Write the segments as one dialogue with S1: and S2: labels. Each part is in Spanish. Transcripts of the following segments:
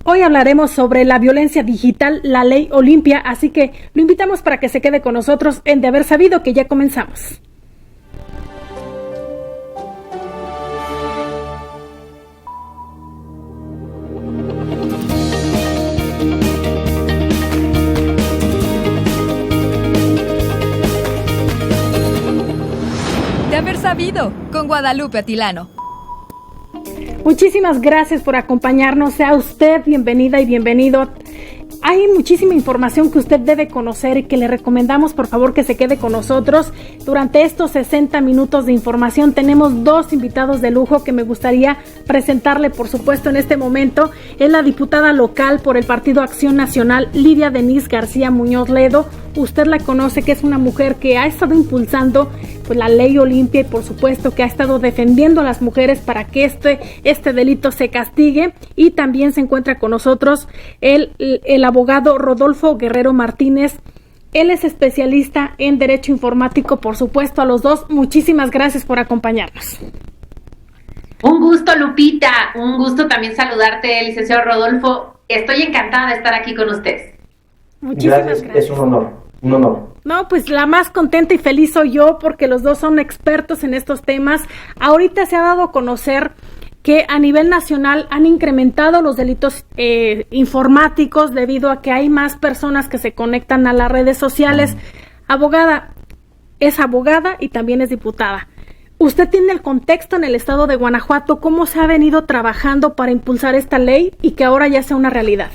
S1: Hoy hablaremos sobre la violencia digital, la ley Olimpia, así que lo invitamos para que se quede con nosotros en De Haber Sabido, que ya comenzamos.
S2: De Haber Sabido, con Guadalupe Atilano.
S1: Muchísimas gracias por acompañarnos. Sea usted bienvenida y bienvenido. Hay muchísima información que usted debe conocer y que le recomendamos por favor que se quede con nosotros. Durante estos 60 minutos de información tenemos dos invitados de lujo que me gustaría presentarle, por supuesto, en este momento. Es la diputada local por el Partido Acción Nacional, Lidia Denise García Muñoz Ledo. Usted la conoce, que es una mujer que ha estado impulsando pues la ley Olimpia y por supuesto que ha estado defendiendo a las mujeres para que este delito se castigue. Y también se encuentra con nosotros el abogado Rodolfo Guerrero Martínez. Él es especialista en Derecho Informático. Por supuesto, a los dos, muchísimas gracias por acompañarnos.
S3: Un gusto, Lupita. Un gusto también saludarte, licenciado Rodolfo. Estoy encantada de estar aquí con ustedes.
S1: Muchísimas gracias.
S4: Es un honor.
S1: No, pues la más contenta y feliz soy yo porque los dos son expertos en estos temas. Ahorita se ha dado a conocer que a nivel nacional han incrementado los delitos informáticos debido a que hay más personas que se conectan a las redes sociales. Abogada, es abogada y también es diputada. Usted tiene el contexto en el estado de Guanajuato, cómo se ha venido trabajando para impulsar esta ley y que ahora ya sea una realidad.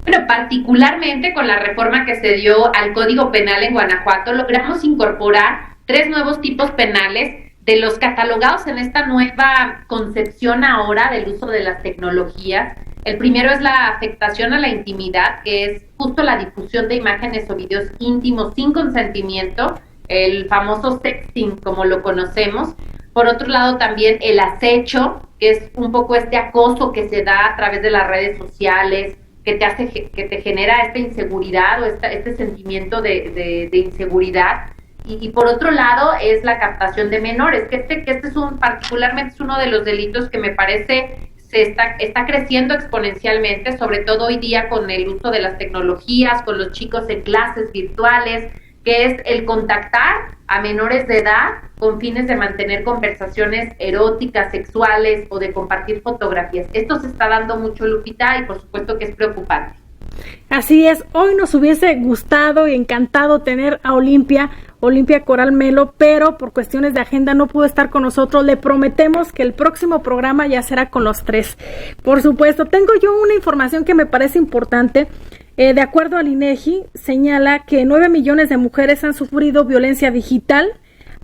S3: Bueno, particularmente con la reforma que se dio al Código Penal en Guanajuato, logramos incorporar 3 nuevos tipos penales de los catalogados en esta nueva concepción ahora del uso de las tecnologías. El primero es la afectación a la intimidad, que es justo la difusión de imágenes o videos íntimos sin consentimiento, el famoso sexting como lo conocemos. Por otro lado también el acecho, que es un poco este acoso que se da a través de las redes sociales, que te genera esta inseguridad o este sentimiento de inseguridad. Y por otro lado es la captación de menores, que este es particularmente es uno de los delitos que me parece está creciendo exponencialmente, sobre todo hoy día con el uso de las tecnologías, con los chicos en clases virtuales, que es el contactar a menores de edad con fines de mantener conversaciones eróticas, sexuales o de compartir fotografías. Esto se está dando mucho, Lupita, y por supuesto que es preocupante.
S1: Así es, hoy nos hubiese gustado y encantado tener a Olimpia Coral Melo, pero por cuestiones de agenda no pudo estar con nosotros. Le prometemos que el próximo programa ya será con los 3. Por supuesto, tengo yo una información que me parece importante. De acuerdo al INEGI, señala que 9 millones de mujeres han sufrido violencia digital.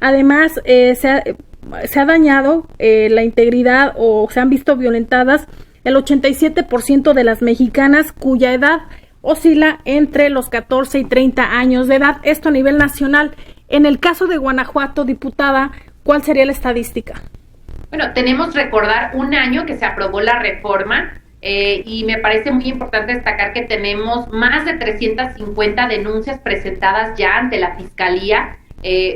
S1: Además, se ha dañado la integridad o se han visto violentadas el 87% de las mexicanas cuya edad oscila entre los 14 y 30 años de edad. Esto a nivel nacional. En el caso de Guanajuato, diputada, ¿cuál sería la estadística?
S3: Bueno, tenemos recordar un año que se aprobó la reforma. Y me parece muy importante destacar que tenemos más de 350 denuncias presentadas ya ante la Fiscalía,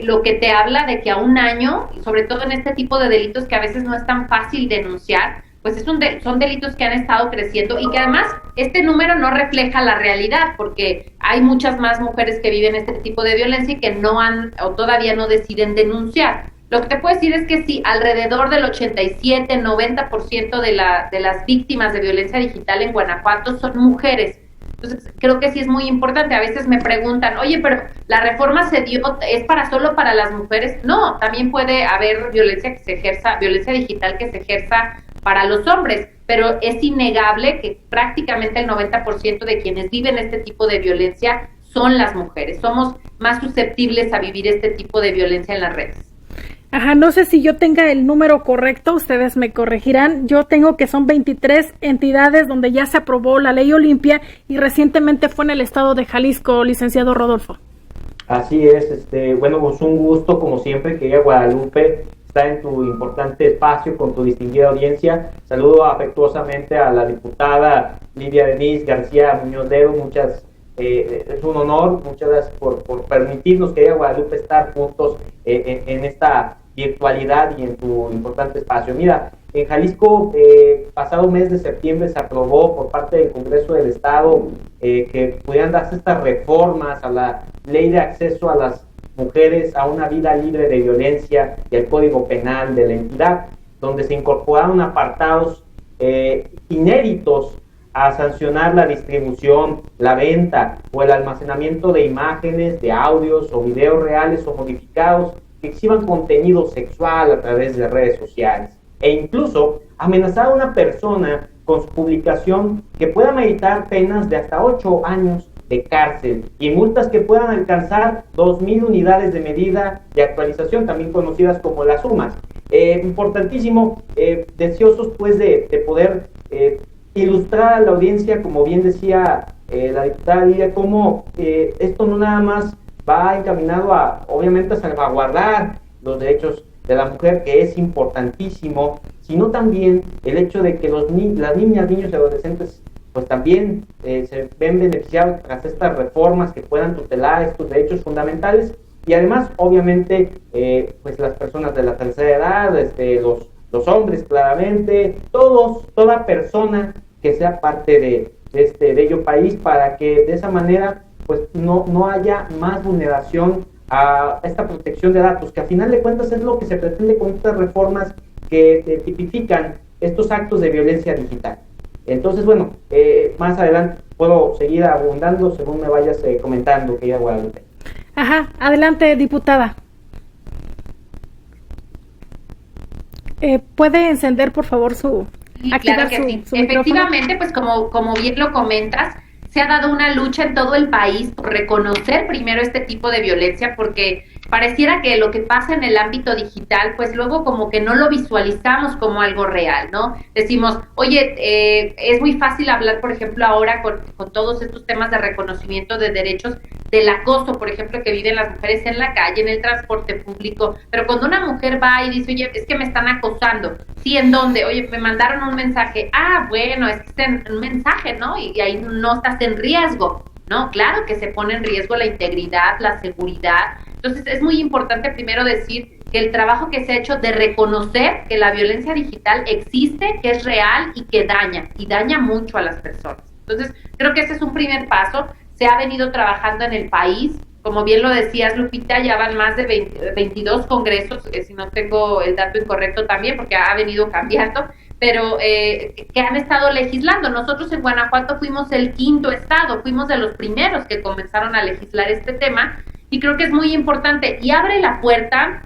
S3: lo que te habla de que a un año, sobre todo en este tipo de delitos que a veces no es tan fácil denunciar, pues son delitos que han estado creciendo y que además este número no refleja la realidad, porque hay muchas más mujeres que viven este tipo de violencia y que no han o todavía no deciden denunciar. Lo que te puedo decir es que sí, alrededor del 87-90% de las víctimas de violencia digital en Guanajuato son mujeres. Entonces, creo que sí es muy importante. A veces me preguntan, oye, pero la reforma se dio, ¿es solo para las mujeres? No, también puede haber violencia digital que se ejerza para los hombres, pero es innegable que prácticamente el 90% de quienes viven este tipo de violencia son las mujeres. Somos más susceptibles a vivir este tipo de violencia en las redes.
S1: Ajá, no sé si yo tenga el número correcto, ustedes me corregirán. Yo tengo que son 23 entidades donde ya se aprobó la ley Olimpia y recientemente fue en el estado de Jalisco, licenciado Rodolfo.
S4: Así es, bueno, pues un gusto como siempre que Guadalupe está en tu importante espacio con tu distinguida audiencia. Saludo afectuosamente a la diputada Lidia Denise García Muñoz Ledo, es un honor, muchas gracias por permitirnos que Guadalupe estar juntos en esta virtualidad y en tu importante espacio. Mira, en Jalisco, pasado mes de septiembre se aprobó por parte del Congreso del Estado que pudieran darse estas reformas a la ley de acceso a las mujeres a una vida libre de violencia y al Código Penal de la entidad, donde se incorporaron apartados inéditos a sancionar la distribución, la venta o el almacenamiento de imágenes, de audios o videos reales o modificados que exhiban contenido sexual a través de redes sociales, e incluso amenazar a una persona con su publicación que pueda meritar penas de hasta 8 años de cárcel y multas que puedan alcanzar 2,000 unidades de medida de actualización, también conocidas como las UMAS. Importantísimo, deseosos pues de poder ilustrar a la audiencia, como bien decía la diputada Lidia, cómo esto no nada más va encaminado a, obviamente, a salvaguardar los derechos de la mujer, que es importantísimo, sino también el hecho de que las niñas, niños y adolescentes pues también se ven beneficiados tras estas reformas que puedan tutelar estos derechos fundamentales, y además, obviamente, pues las personas de la tercera edad, los hombres, claramente, toda persona que sea parte de este bello país, para que de esa manera pues no haya más vulneración a esta protección de datos, que a final de cuentas es lo que se pretende con estas reformas que tipifican estos actos de violencia digital. Entonces, bueno, más adelante puedo seguir abundando según me vayas comentando, querida Guadalupe.
S1: Ajá, adelante, diputada. ¿Puede encender, por favor,
S3: claro que sí. Efectivamente, pues como bien lo comentas, se ha dado una lucha en todo el país por reconocer primero este tipo de violencia, porque pareciera que lo que pasa en el ámbito digital, pues luego como que no lo visualizamos como algo real, ¿no? Decimos, oye, es muy fácil hablar, por ejemplo, ahora con todos estos temas de reconocimiento de derechos, del acoso, por ejemplo, que viven las mujeres en la calle, en el transporte público, pero cuando una mujer va y dice, oye, es que me están acosando, ¿sí? ¿En dónde? Oye, me mandaron un mensaje, bueno, es que es un mensaje, ¿no? Y ahí no estás en riesgo, ¿no? Claro que se pone en riesgo la integridad, la seguridad. Entonces es muy importante primero decir que el trabajo que se ha hecho de reconocer que la violencia digital existe, que es real y que daña mucho a las personas. Entonces creo que ese es un primer paso. Se ha venido trabajando en el país, como bien lo decías, Lupita, ya van más de 22 congresos, si no tengo el dato incorrecto también, porque ha venido cambiando, pero que han estado legislando. Nosotros en Guanajuato fuimos el 5º estado, fuimos de los primeros que comenzaron a legislar este tema, y creo que es muy importante, y abre la puerta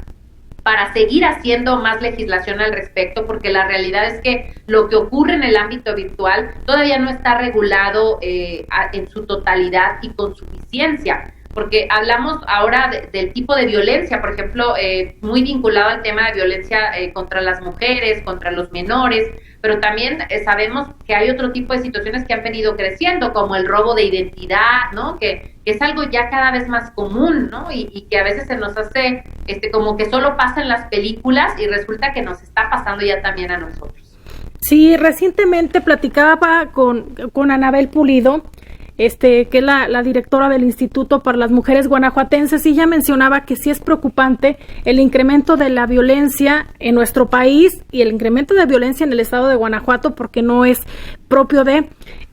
S3: para seguir haciendo más legislación al respecto, porque la realidad es que lo que ocurre en el ámbito virtual todavía no está regulado en su totalidad y con suficiencia, porque hablamos ahora del tipo de violencia, por ejemplo, muy vinculado al tema de violencia contra las mujeres, contra los menores, pero también sabemos que hay otro tipo de situaciones que han venido creciendo, como el robo de identidad, ¿no? Que es algo ya cada vez más común, ¿no? Y que a veces se nos hace como que solo pasa en las películas, y resulta que nos está pasando ya también a nosotros.
S1: Sí, recientemente platicaba con Anabel Pulido, que es la directora del Instituto para las Mujeres Guanajuatenses, y ella mencionaba que sí es preocupante el incremento de la violencia en nuestro país y el incremento de violencia en el estado de Guanajuato, porque no es propio de...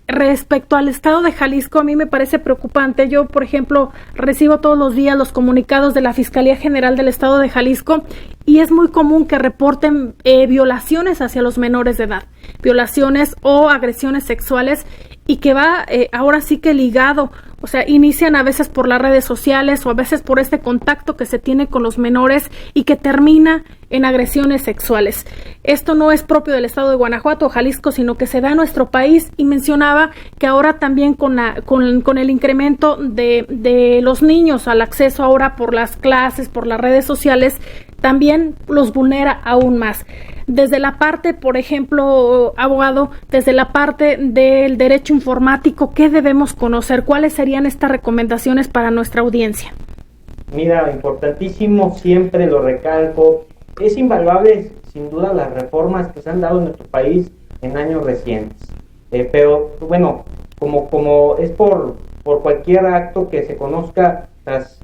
S1: Respecto al estado de Jalisco, a mí me parece preocupante. Yo, por ejemplo, recibo todos los días los comunicados de la Fiscalía General del estado de Jalisco, y es muy común que reporten violaciones hacia los menores de edad, violaciones o agresiones sexuales, y que va ahora sí que ligado, o sea, inician a veces por las redes sociales o a veces por este contacto que se tiene con los menores y que termina en agresiones sexuales. Esto no es propio del estado de Guanajuato o Jalisco, sino que se da en nuestro país, y mencionaba que ahora también con el incremento de los niños al acceso ahora por las clases, por las redes sociales, también los vulnera aún más. Desde la parte, por ejemplo, abogado, desde la parte del derecho informático, ¿qué debemos conocer? ¿Cuáles serían estas recomendaciones para nuestra audiencia?
S4: Mira, importantísimo, siempre lo recalco, es invaluable sin duda las reformas que se han dado en nuestro país en años recientes. Pero bueno, como es por cualquier acto que se conozca tras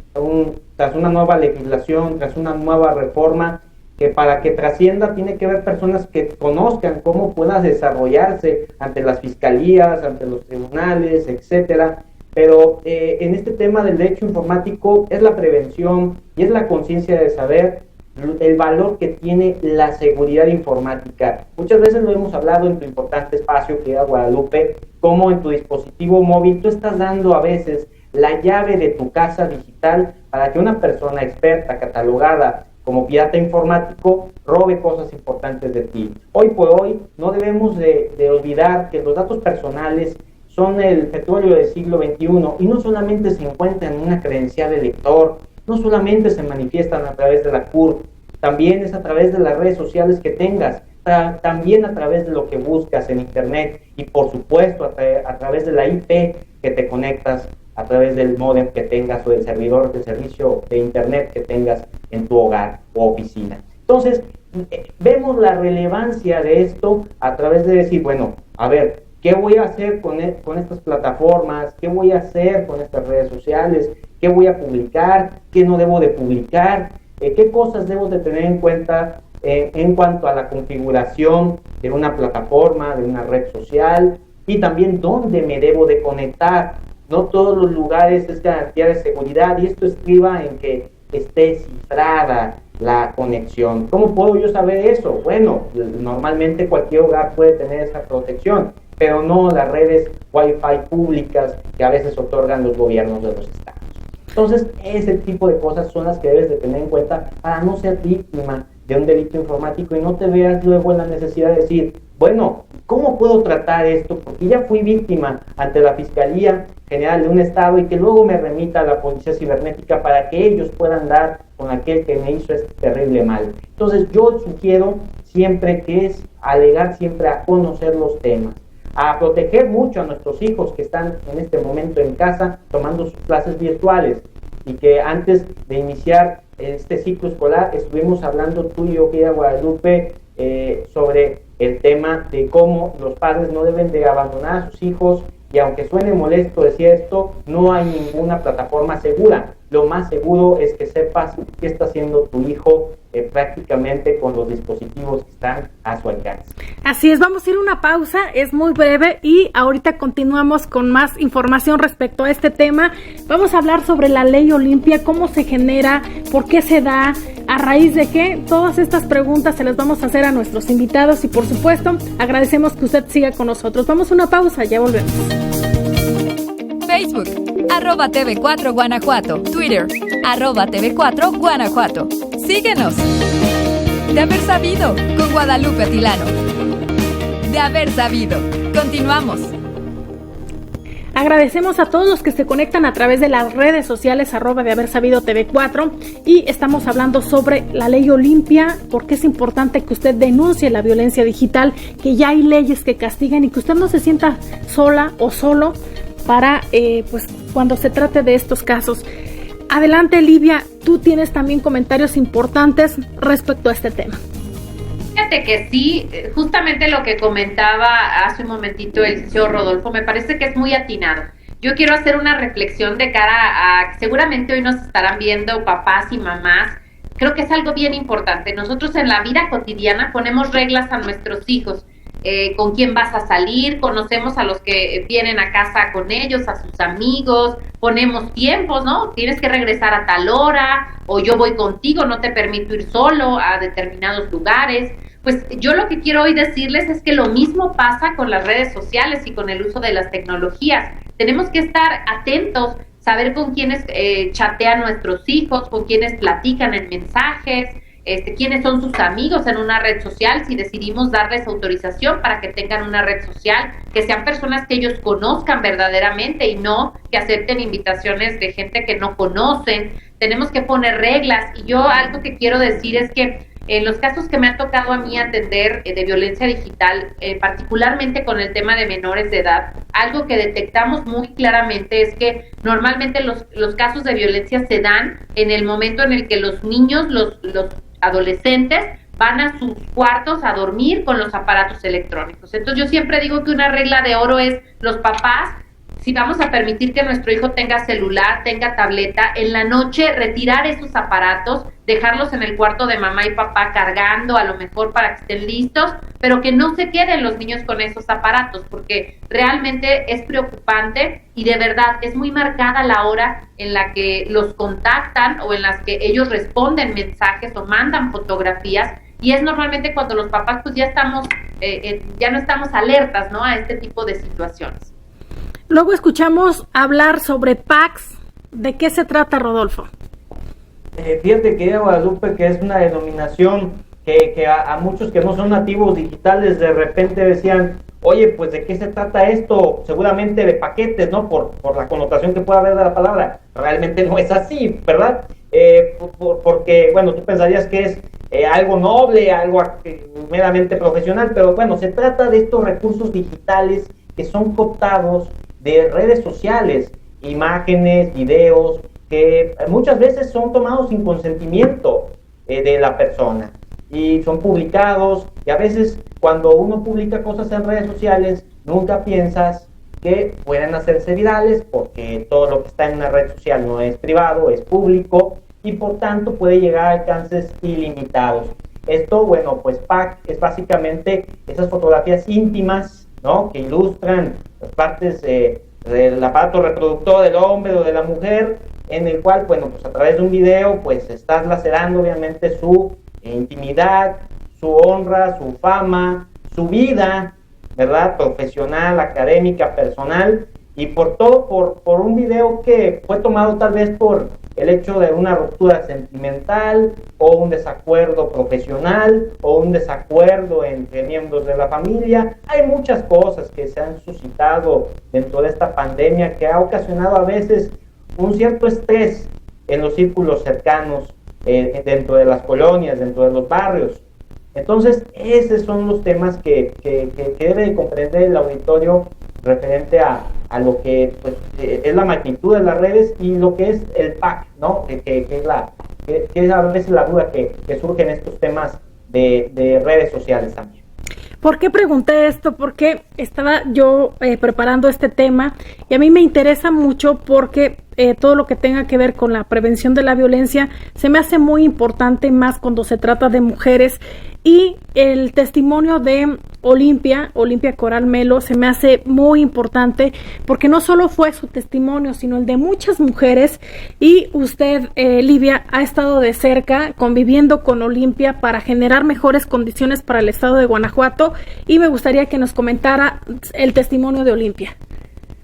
S4: una nueva legislación, tras una nueva reforma, que para que trascienda tiene que haber personas que conozcan cómo pueda desarrollarse ante las fiscalías, ante los tribunales, etcétera. Pero en este tema del derecho informático es la prevención y es la conciencia de saber el valor que tiene la seguridad informática. Muchas veces lo hemos hablado en tu importante espacio, que era Guadalupe, cómo en tu dispositivo móvil tú estás dando a veces la llave de tu casa digital para que una persona experta, catalogada como pirata informático, robe cosas importantes de ti. Hoy por hoy no debemos de olvidar que los datos personales son el petróleo del siglo XXI y no solamente se encuentran en una credencial de lector, no solamente se manifiestan a través de la CURP, también es a través de las redes sociales que tengas, también a través de lo que buscas en internet y por supuesto a través de la IP que te conectas, a través del módem que tengas o del servidor de servicio de internet que tengas en tu hogar o oficina. Entonces, vemos la relevancia de esto a través de decir, bueno, a ver, ¿qué voy a hacer con estas plataformas? ¿Qué voy a hacer con estas redes sociales? ¿Qué voy a publicar? ¿Qué no debo de publicar? ¿Qué cosas debo de tener en cuenta en cuanto a la configuración de una plataforma, de una red social? Y también dónde me debo de conectar. No todos los lugares es garantía de seguridad y esto estriba en que esté cifrada la conexión. ¿Cómo puedo yo saber eso? Bueno, normalmente cualquier hogar puede tener esa protección, pero no las redes Wi-Fi públicas que a veces otorgan los gobiernos de los estados. Entonces, ese tipo de cosas son las que debes de tener en cuenta para no ser víctima de un delito informático y no te veas luego en la necesidad de decir, bueno, ¿cómo puedo tratar esto? Porque ya fui víctima ante la Fiscalía General de un estado y que luego me remita a la Policía Cibernética para que ellos puedan dar con aquel que me hizo este terrible mal. Entonces, yo sugiero siempre que es alegar siempre a conocer los temas, a proteger mucho a nuestros hijos que están en este momento en casa tomando sus clases virtuales y que antes de iniciar este ciclo escolar estuvimos hablando tú y yo, querida Guadalupe, sobre el tema de cómo los padres no deben de abandonar a sus hijos y aunque suene molesto decir esto, no hay ninguna plataforma segura. Lo más seguro es que sepas qué está haciendo tu hijo prácticamente con los dispositivos que están a su alcance.
S1: Así es, vamos a ir a una pausa, es muy breve y ahorita continuamos con más información respecto a este tema. Vamos a hablar sobre la ley Olimpia, cómo se genera, por qué se da, a raíz de qué. Todas estas preguntas se las vamos a hacer a nuestros invitados y por supuesto agradecemos que usted siga con nosotros. Vamos a una pausa, ya volvemos.
S2: Facebook, @TV4 Guanajuato. Twitter, @TV4 Guanajuato. Síguenos. De haber sabido, con Guadalupe Atilano. De haber sabido. Continuamos.
S1: Agradecemos a todos los que se conectan a través de las redes sociales @de haber sabido TV4 y estamos hablando sobre la ley Olimpia, porque es importante que usted denuncie la violencia digital, que ya hay leyes que castigan y que usted no se sienta sola o solo para pues cuando se trate de estos casos. Adelante, Livia, tú tienes también comentarios importantes respecto a este tema.
S3: Fíjate que sí, justamente lo que comentaba hace un momentito el licenciado Rodolfo, me parece que es muy atinado. Yo quiero hacer una reflexión de cara a, seguramente hoy nos estarán viendo papás y mamás, creo que es algo bien importante. Nosotros en la vida cotidiana ponemos reglas a nuestros hijos, con quién vas a salir, conocemos a los que vienen a casa con ellos, a sus amigos, ponemos tiempos, ¿no? Tienes que regresar a tal hora, o yo voy contigo, no te permito ir solo a determinados lugares. Pues yo lo que quiero hoy decirles es que lo mismo pasa con las redes sociales y con el uso de las tecnologías. Tenemos que estar atentos, saber con quiénes chatean nuestros hijos, con quiénes platican en mensajes, quiénes son sus amigos en una red social, si decidimos darles autorización para que tengan una red social, que sean personas que ellos conozcan verdaderamente y no que acepten invitaciones de gente que no conocen. Tenemos que poner reglas y yo algo que quiero decir es que en los casos que me ha tocado a mí atender de violencia digital, particularmente con el tema de menores de edad, algo que detectamos muy claramente es que normalmente los casos de violencia se dan en el momento en el que los niños, los adolescentes, van a sus cuartos a dormir con los aparatos electrónicos. Entonces yo siempre digo que una regla de oro es los papás, si vamos a permitir que nuestro hijo tenga celular, tenga tableta, en la noche retirar esos aparatos, dejarlos en el cuarto de mamá y papá cargando, a lo mejor para que estén listos, pero que no se queden los niños con esos aparatos, porque realmente es preocupante y de verdad es muy marcada la hora en la que los contactan o en las que ellos responden mensajes o mandan fotografías, y es normalmente cuando los papás pues ya no estamos alertas, ¿no?, a este tipo de situaciones.
S1: Luego escuchamos hablar sobre PACS. ¿De qué se trata, Rodolfo?
S4: Fíjate, querida Guadalupe, que es una denominación que a muchos que no son nativos digitales de repente decían, oye, pues ¿de qué se trata esto? Seguramente de paquetes, ¿no? Por la connotación que puede haber de la palabra. Realmente no es así, ¿verdad? Porque, bueno, tú pensarías que es algo noble, algo meramente profesional, pero bueno, se trata de estos recursos digitales que son cooptados de redes sociales, imágenes, videos, que muchas veces son tomados sin consentimiento de la persona y son publicados, y a veces cuando uno publica cosas en redes sociales nunca piensas que pueden hacerse virales, porque todo lo que está en una red social no es privado, es público, y por tanto puede llegar a alcances ilimitados. Esto, bueno, pues PAC es básicamente esas fotografías íntimas, ¿no?, que ilustran las partes del aparato reproductor del hombre o de la mujer, en el cual, bueno, pues a través de un video, pues estás lacerando obviamente su intimidad, su honra, su fama, su vida, ¿verdad?, profesional, académica, personal, y por todo por un video que fue tomado tal vez por el hecho de una ruptura sentimental, o un desacuerdo profesional, o un desacuerdo entre miembros de la familia. Hay muchas cosas que se han suscitado dentro de esta pandemia que ha ocasionado a veces un cierto estrés en los círculos cercanos, dentro de las colonias, dentro de los barrios. Entonces, esos son los temas que debe comprender el auditorio referente a lo que pues, es la magnitud de las redes y lo que es el PAC, ¿no? Que es a veces la duda que surge en estos temas de redes sociales también.
S1: ¿Por qué pregunté esto? Porque estaba yo preparando este tema y a mí me interesa mucho porque todo lo que tenga que ver con la prevención de la violencia se me hace muy importante, más cuando se trata de mujeres, y el testimonio de Olimpia Coral Melo se me hace muy importante porque no solo fue su testimonio, sino el de muchas mujeres, y usted, Livia, ha estado de cerca conviviendo con Olimpia para generar mejores condiciones para el estado de Guanajuato, y me gustaría que nos comentara el testimonio de Olimpia.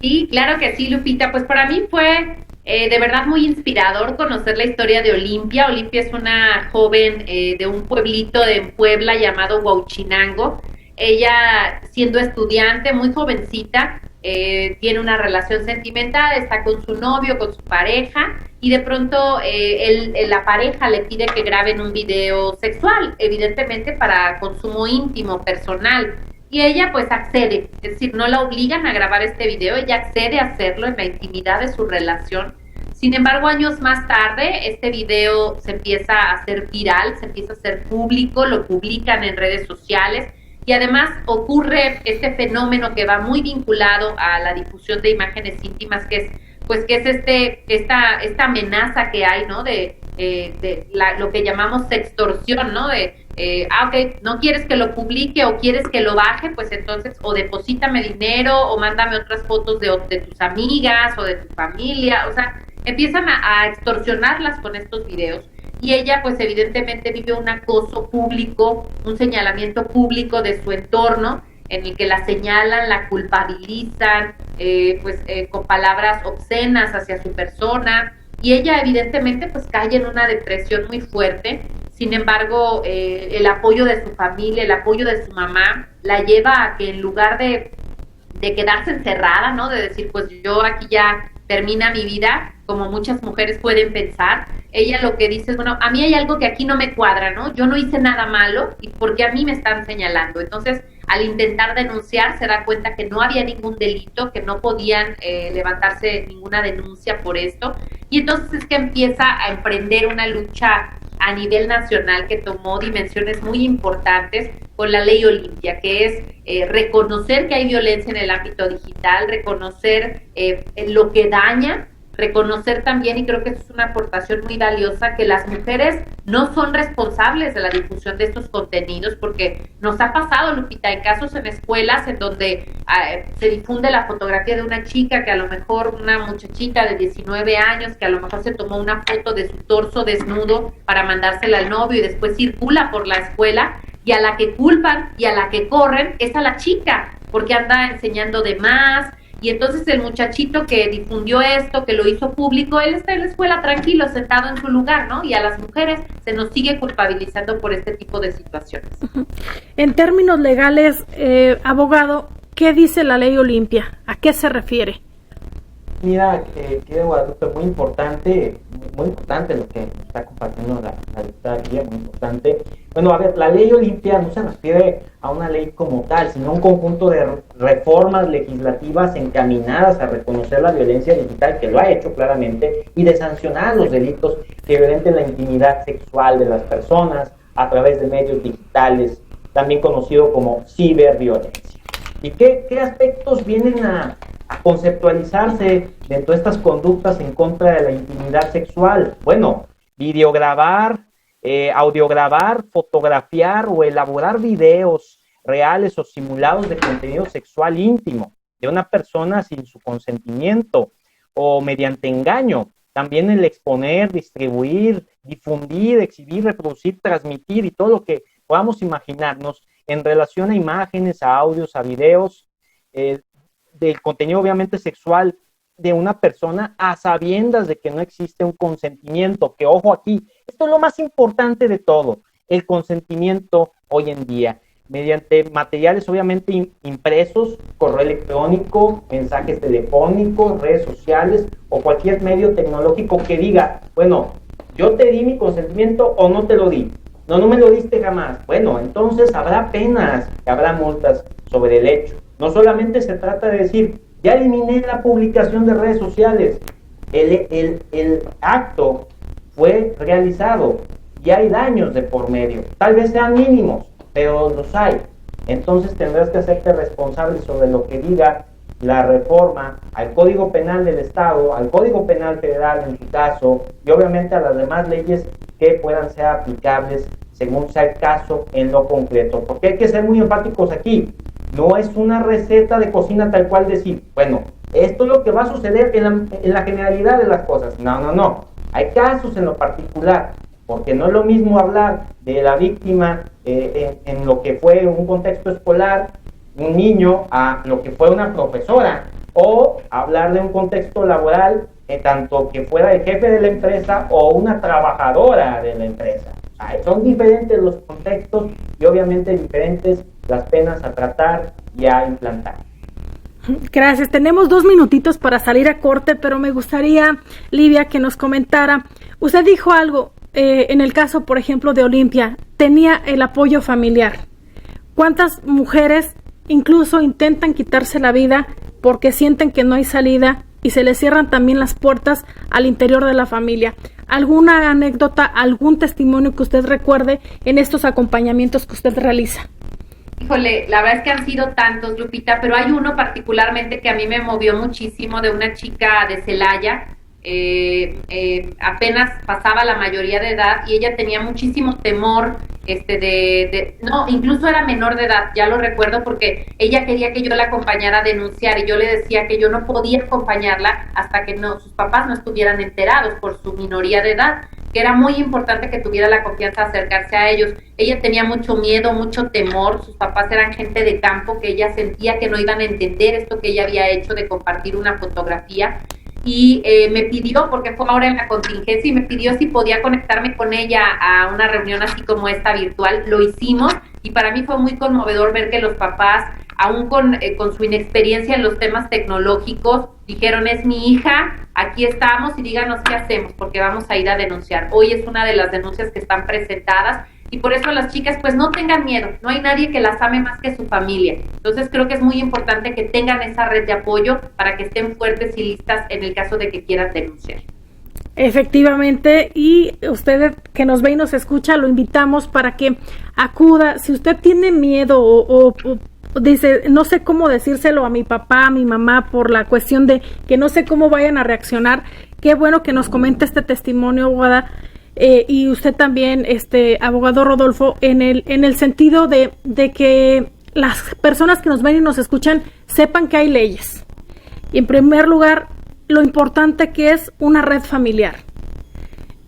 S3: Sí, claro que sí, Lupita. Pues para mí fue de verdad muy inspirador conocer la historia de Olimpia. Olimpia es una joven de un pueblito de Puebla llamado Huauchinango. Ella, siendo estudiante, muy jovencita, tiene una relación sentimental, está con su novio, con su pareja, y de pronto la pareja le pide que graben un video sexual, evidentemente para consumo íntimo, personal. Y ella pues accede, es decir, no la obligan a grabar este video, ella accede a hacerlo en la intimidad de su relación. Sin embargo, años más tarde, este video se empieza a hacer viral, se empieza a hacer público, lo publican en redes sociales, y además ocurre este fenómeno que va muy vinculado a la difusión de imágenes íntimas, que es esta amenaza que hay, ¿no?, de lo que llamamos sextorsión, ¿no?, ok, no quieres que lo publique o quieres que lo baje, pues entonces o deposítame dinero o mándame otras fotos de tus amigas o de tu familia. O sea, empiezan a extorsionarlas con estos videos, y ella pues evidentemente vive un acoso público, un señalamiento público de su entorno, en el que la señalan, la culpabilizan, con palabras obscenas hacia su persona, y ella evidentemente pues cae en una depresión muy fuerte. Sin embargo, el apoyo de su familia, el apoyo de su mamá, la lleva a que en lugar de quedarse encerrada, ¿no?, de decir, pues yo aquí ya termina mi vida, como muchas mujeres pueden pensar, ella lo que dice es, bueno, a mí hay algo que aquí no me cuadra, ¿no? Yo no hice nada malo, ¿y por qué a mí me están señalando? Entonces, al intentar denunciar, se da cuenta que no había ningún delito, que no podían levantarse ninguna denuncia por esto, y entonces es que empieza a emprender una lucha a nivel nacional que tomó dimensiones muy importantes con la ley Olimpia, que es reconocer que hay violencia en el ámbito digital, reconocer lo que daña, reconocer también, y creo que eso es una aportación muy valiosa, que las mujeres no son responsables de la difusión de estos contenidos, porque nos ha pasado, Lupita, en casos en escuelas en donde se difunde la fotografía de una chica, que a lo mejor una muchachita de 19 años, que a lo mejor se tomó una foto de su torso desnudo para mandársela al novio y después circula por la escuela, y a la que culpan y a la que corren es a la chica, porque anda enseñando de más. Y entonces el muchachito que difundió esto, que lo hizo público, él está en la escuela tranquilo, sentado en su lugar, ¿no? Y a las mujeres se nos sigue culpabilizando por este tipo de situaciones.
S1: En términos legales, abogado, ¿qué dice la ley Olimpia? ¿A qué se refiere?
S4: Mira, Guadalupe, muy importante lo que está compartiendo la diputada Lidia, muy importante. Bueno, a ver, la ley Olimpia no se refiere a una ley como tal, sino a un conjunto de reformas legislativas encaminadas a reconocer la violencia digital, que lo ha hecho claramente, y de sancionar los delitos que violenten la intimidad sexual de las personas a través de medios digitales, también conocido como ciberviolencia. ¿Y qué aspectos vienen a conceptualizarse dentro de estas conductas en contra de la intimidad sexual? Bueno, videograbar, audiograbar, fotografiar o elaborar videos reales o simulados de contenido sexual íntimo de una persona sin su consentimiento o mediante engaño. También el exponer, distribuir, difundir, exhibir, reproducir, transmitir y todo lo que podamos imaginarnos en relación a imágenes, a audios, a videos, del contenido obviamente sexual de una persona a sabiendas de que no existe un consentimiento, que ojo aquí, esto es lo más importante de todo, el consentimiento hoy en día, mediante materiales obviamente impresos, correo electrónico, mensajes telefónicos, redes sociales o cualquier medio tecnológico que diga, bueno, yo te di mi consentimiento o no te lo di. No me lo diste jamás. Bueno, entonces habrá penas, habrá multas sobre el hecho. No solamente se trata de decir, ya eliminé la publicación de redes sociales, el acto fue realizado y hay daños de por medio. Tal vez sean mínimos, pero los hay. Entonces tendrás que hacerte responsable sobre lo que diga la reforma al Código Penal del Estado, al Código Penal Federal en su caso, y obviamente a las demás leyes que puedan ser aplicables según sea el caso en lo concreto. Porque hay que ser muy enfáticos aquí. No es una receta de cocina tal cual decir, bueno, esto es lo que va a suceder en la generalidad de las cosas. No. Hay casos en lo particular, porque no es lo mismo hablar de la víctima en lo que fue un contexto escolar, un niño, a lo que fue una profesora, o hablar de un contexto laboral, tanto que fuera el jefe de la empresa o una trabajadora de la empresa. Son diferentes los contextos y obviamente diferentes las penas a tratar y a implantar.
S1: Gracias. Tenemos 2 minutitos para salir a corte, pero me gustaría, Livia, que nos comentara. Usted dijo algo, en el caso, por ejemplo, de Olimpia, tenía el apoyo familiar. ¿Cuántas mujeres incluso intentan quitarse la vida porque sienten que no hay salida y se les cierran también las puertas al interior de la familia? ¿Alguna anécdota, algún testimonio que usted recuerde en estos acompañamientos que usted realiza?
S3: Híjole, la verdad es que han sido tantos, Lupita, pero hay uno particularmente que a mí me movió muchísimo, de una chica de Celaya. Apenas pasaba la mayoría de edad y ella tenía muchísimo temor no, incluso era menor de edad, ya lo recuerdo, porque ella quería que yo la acompañara a denunciar y yo le decía que yo no podía acompañarla hasta que sus papás no estuvieran enterados por su minoría de edad, que era muy importante que tuviera la confianza de acercarse a ellos. Ella tenía mucho miedo, mucho temor, sus papás eran gente de campo que ella sentía que no iban a entender esto que ella había hecho de compartir una fotografía. Y me pidió, porque fue ahora en la contingencia, y me pidió si podía conectarme con ella a una reunión así como esta virtual. Lo hicimos y para mí fue muy conmovedor ver que los papás, aún con su inexperiencia en los temas tecnológicos, dijeron, es mi hija, aquí estamos y díganos qué hacemos, porque vamos a ir a denunciar. Hoy es una de las denuncias que están presentadas. Y por eso las chicas pues no tengan miedo, no hay nadie que las ame más que su familia. Entonces creo que es muy importante que tengan esa red de apoyo para que estén fuertes y listas en el caso de que quieran denunciar.
S1: Efectivamente, y usted que nos ve y nos escucha, lo invitamos para que acuda. Si usted tiene miedo o dice, no sé cómo decírselo a mi papá, a mi mamá, por la cuestión de que no sé cómo vayan a reaccionar. Qué bueno que nos comente este testimonio, Guada, y usted también, abogado Rodolfo, en el sentido de que las personas que nos ven y nos escuchan sepan que hay leyes. Y en primer lugar, lo importante que es una red familiar.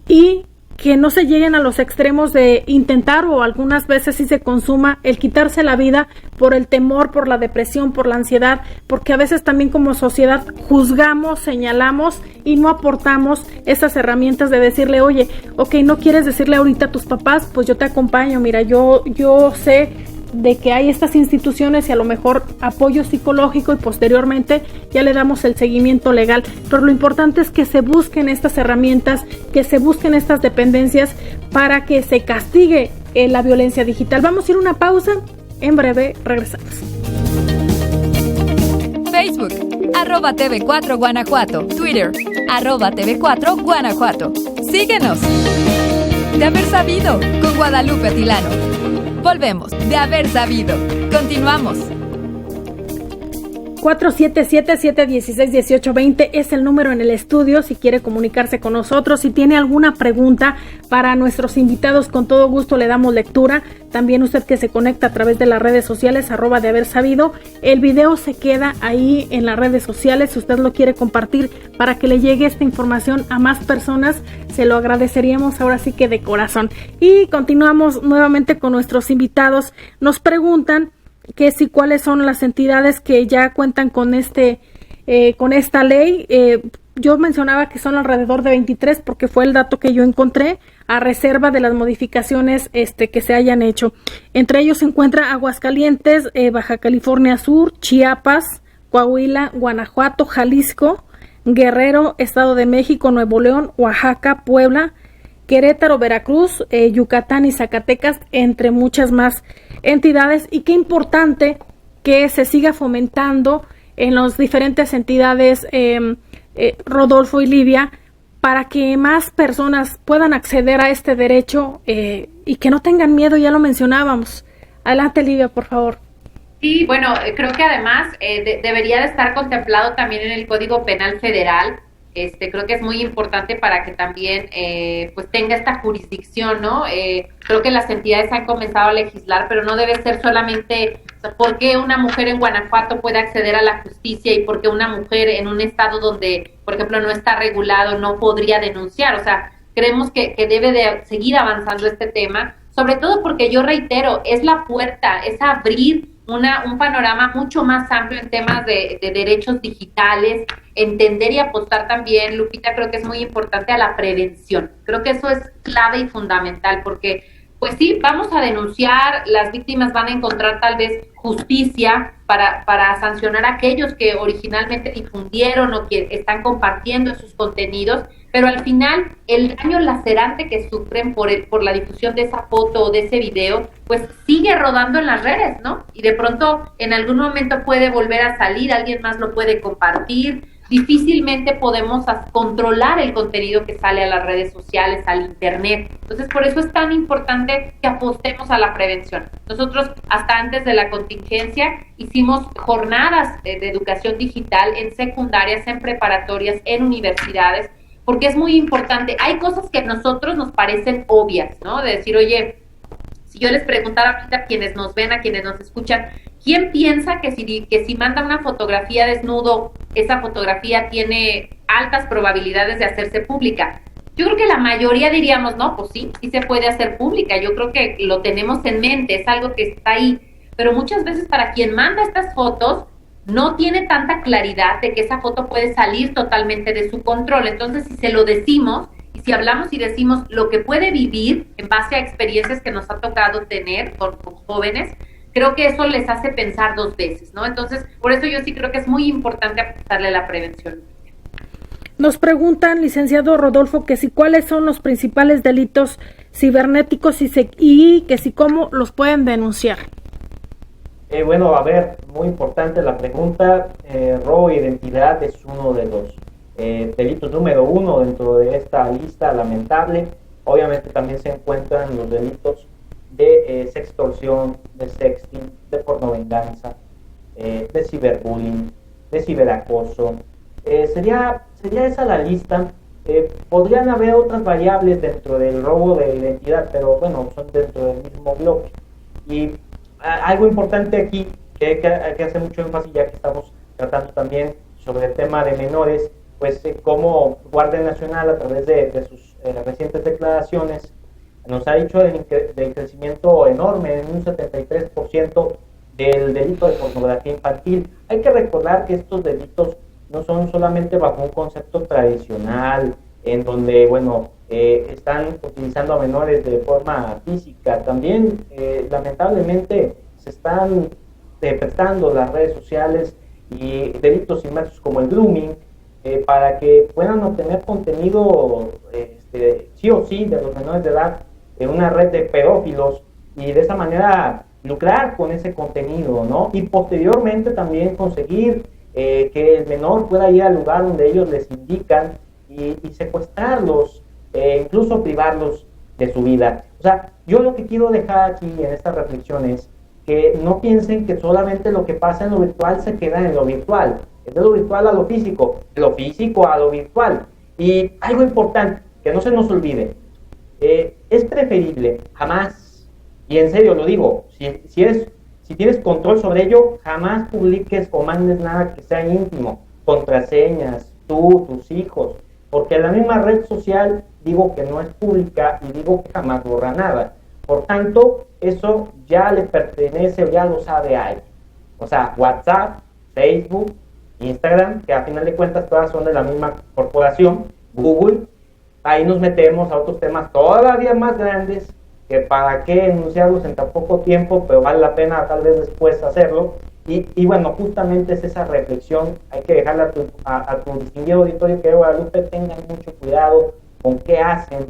S1: Y que no se lleguen a los extremos de intentar, o algunas veces sí se consuma, el quitarse la vida por el temor, por la depresión, por la ansiedad, porque a veces también como sociedad juzgamos, señalamos y no aportamos esas herramientas de decirle, oye, ok, no quieres decirle ahorita a tus papás, pues yo te acompaño, mira, yo sé de que hay estas instituciones y a lo mejor apoyo psicológico y posteriormente ya le damos el seguimiento legal, pero lo importante es que se busquen estas herramientas, que se busquen estas dependencias para que se castigue la violencia digital. Vamos a ir a una pausa, en breve regresamos.
S2: Facebook, @TV4 Guanajuato, Twitter, @TV4 Guanajuato. Síguenos. De haber sabido, con Guadalupe Atilano. Volvemos, de haber sabido. Continuamos.
S1: 477-716-1820 es el número en el estudio si quiere comunicarse con nosotros. Si tiene alguna pregunta para nuestros invitados, con todo gusto le damos lectura. También usted que se conecta a través de las redes sociales, @de haber sabido. El video se queda ahí en las redes sociales. Si usted lo quiere compartir para que le llegue esta información a más personas, se lo agradeceríamos ahora sí que de corazón. Y continuamos nuevamente con nuestros invitados. Nos preguntan que si cuáles son las entidades que ya cuentan con con esta ley. Yo mencionaba que son alrededor de 23 porque fue el dato que yo encontré, a reserva de las modificaciones que se hayan hecho. Entre ellos se encuentra Aguascalientes, Baja California Sur, Chiapas, Coahuila, Guanajuato, Jalisco, Guerrero, Estado de México, Nuevo León, Oaxaca, Puebla, Querétaro, Veracruz, Yucatán y Zacatecas, entre muchas más entidades. Y qué importante que se siga fomentando en las diferentes entidades, Rodolfo y Livia, para que más personas puedan acceder a este derecho y que no tengan miedo, ya lo mencionábamos. Adelante, Livia, por favor.
S3: Sí, bueno, creo que además debería de estar contemplado también en el Código Penal Federal. Creo que es muy importante para que también pues tenga esta jurisdicción, ¿no? Creo que las entidades han comenzado a legislar, pero no debe ser solamente por qué una mujer en Guanajuato puede acceder a la justicia y por qué una mujer en un estado donde, por ejemplo, no está regulado no podría denunciar. O sea, creemos que debe de seguir avanzando este tema, sobre todo porque yo reitero, es la puerta, es abrir un panorama mucho más amplio en temas de derechos digitales, entender y apostar también, Lupita, creo que es muy importante a la prevención. Creo que eso es clave y fundamental, porque pues sí, vamos a denunciar, las víctimas van a encontrar tal vez justicia para sancionar a aquellos que originalmente difundieron o que están compartiendo esos contenidos, pero al final el daño lacerante que sufren por la difusión de esa foto o de ese video, pues sigue rodando en las redes, ¿no? Y de pronto en algún momento puede volver a salir, alguien más lo puede compartir. Difícilmente podemos controlar el contenido que sale a las redes sociales, al internet. Entonces, por eso es tan importante que apostemos a la prevención. Nosotros, hasta antes de la contingencia, hicimos jornadas de educación digital en secundarias, en preparatorias, en universidades, porque es muy importante. Hay cosas que a nosotros nos parecen obvias, ¿no? De decir, oye, si yo les preguntara ahorita a quienes nos ven, a quienes nos escuchan, ¿quién piensa que si manda una fotografía desnudo, esa fotografía tiene altas probabilidades de hacerse pública? Yo creo que la mayoría diríamos, no, pues sí se puede hacer pública. Yo creo que lo tenemos en mente, es algo que está ahí. Pero muchas veces para quien manda estas fotos, no tiene tanta claridad de que esa foto puede salir totalmente de su control. Entonces, si se lo decimos, y si hablamos y decimos lo que puede vivir en base a experiencias que nos ha tocado tener con jóvenes, creo que eso les hace pensar dos veces, ¿no? Entonces, por eso yo sí creo que es muy importante apostarle a la prevención.
S1: Nos preguntan, licenciado Rodolfo, que si cuáles son los principales delitos cibernéticos y que si cómo los pueden denunciar.
S4: Bueno, a ver, muy importante la pregunta. Robo de identidad es uno de los delitos número 1 dentro de esta lista lamentable. Obviamente también se encuentran los delitos de sextorsión, de sexting, de pornovenganza, de ciberbullying, de ciberacoso. Sería esa la lista. Podrían haber otras variables dentro del robo de identidad, pero bueno, son dentro del mismo bloque. Y algo importante aquí, que hay que hacer mucho énfasis, ya que estamos tratando también sobre el tema de menores, pues como Guardia Nacional, a través de sus recientes declaraciones, nos ha dicho del crecimiento enorme, en un 73% del delito de pornografía infantil. Hay que recordar que estos delitos no son solamente bajo un concepto tradicional, en donde, bueno, están utilizando a menores de forma física. También, lamentablemente, se están prestando las redes sociales y delitos inmersos como el grooming, para que puedan obtener contenido, sí o sí, de los menores de edad, en una red de pedófilos, y de esa manera lucrar con ese contenido, ¿no? Y posteriormente también conseguir que el menor pueda ir al lugar donde ellos les indican y secuestrarlos, incluso privarlos de su vida. O sea, yo lo que quiero dejar aquí en esta reflexión es que no piensen que solamente lo que pasa en lo virtual se queda en lo virtual. Es de lo virtual a lo físico, de lo físico a lo virtual. Y algo importante, que no se nos olvide, es preferible jamás, y en serio lo digo, si tienes control sobre ello, jamás publiques o mandes nada que sea íntimo, contraseñas, tú, tus hijos, porque la misma red social digo que no es pública y digo que jamás borra nada. Por tanto, eso ya le pertenece o ya lo sabe a alguien. O sea, WhatsApp, Facebook, Instagram, que a final de cuentas todas son de la misma corporación, Google. Ahí nos metemos a otros temas todavía más grandes, que para qué enunciarlos en tan poco tiempo, pero vale la pena tal vez después hacerlo. Y bueno, justamente es esa reflexión, hay que dejarle a tu distinguido auditorio que Guadalupe, tengan mucho cuidado con qué hacen,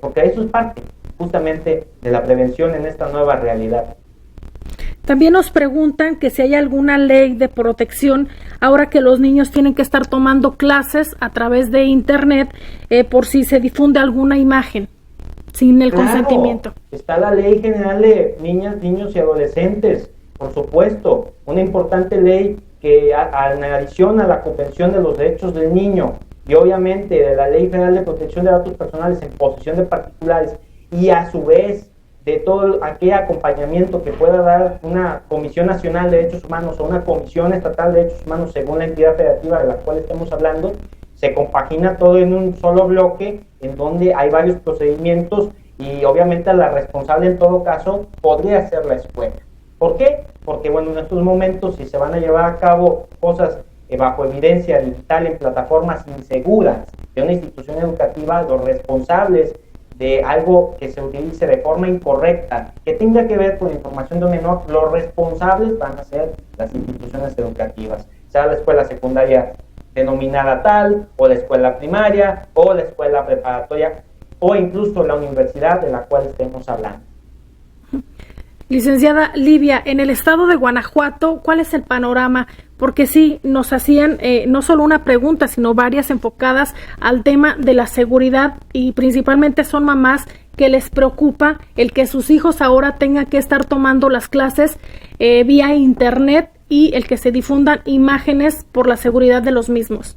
S4: porque eso es parte justamente de la prevención en esta nueva realidad.
S1: También nos preguntan que si hay alguna ley de protección ahora que los niños tienen que estar tomando clases a través de internet, por si se difunde alguna imagen sin el consentimiento.
S4: Está la Ley General de Niñas, Niños y Adolescentes, por supuesto, una importante ley que en adición a la Convención de los Derechos del Niño y obviamente de la Ley Federal de Protección de Datos Personales en posesión de particulares, y a su vez de todo aquel acompañamiento que pueda dar una Comisión Nacional de Derechos Humanos o una Comisión Estatal de Derechos Humanos según la entidad federativa de la cual estemos hablando, se compagina todo en un solo bloque en donde hay varios procedimientos y obviamente la responsable en todo caso podría ser la escuela. ¿Por qué? Porque bueno, en estos momentos si se van a llevar a cabo cosas bajo evidencia digital en plataformas inseguras de una institución educativa, los responsables de algo que se utilice de forma incorrecta, que tenga que ver con la información de un menor, los responsables van a ser las instituciones educativas, sea la escuela secundaria denominada tal, o la escuela primaria, o la escuela preparatoria, o incluso la universidad de la cual estemos hablando.
S1: Licenciada Livia, en el estado de Guanajuato, ¿cuál es el panorama? Porque sí, nos hacían no solo una pregunta, sino varias enfocadas al tema de la seguridad y principalmente son mamás que les preocupa el que sus hijos ahora tengan que estar tomando las clases vía internet y el que se difundan imágenes por la seguridad de los mismos.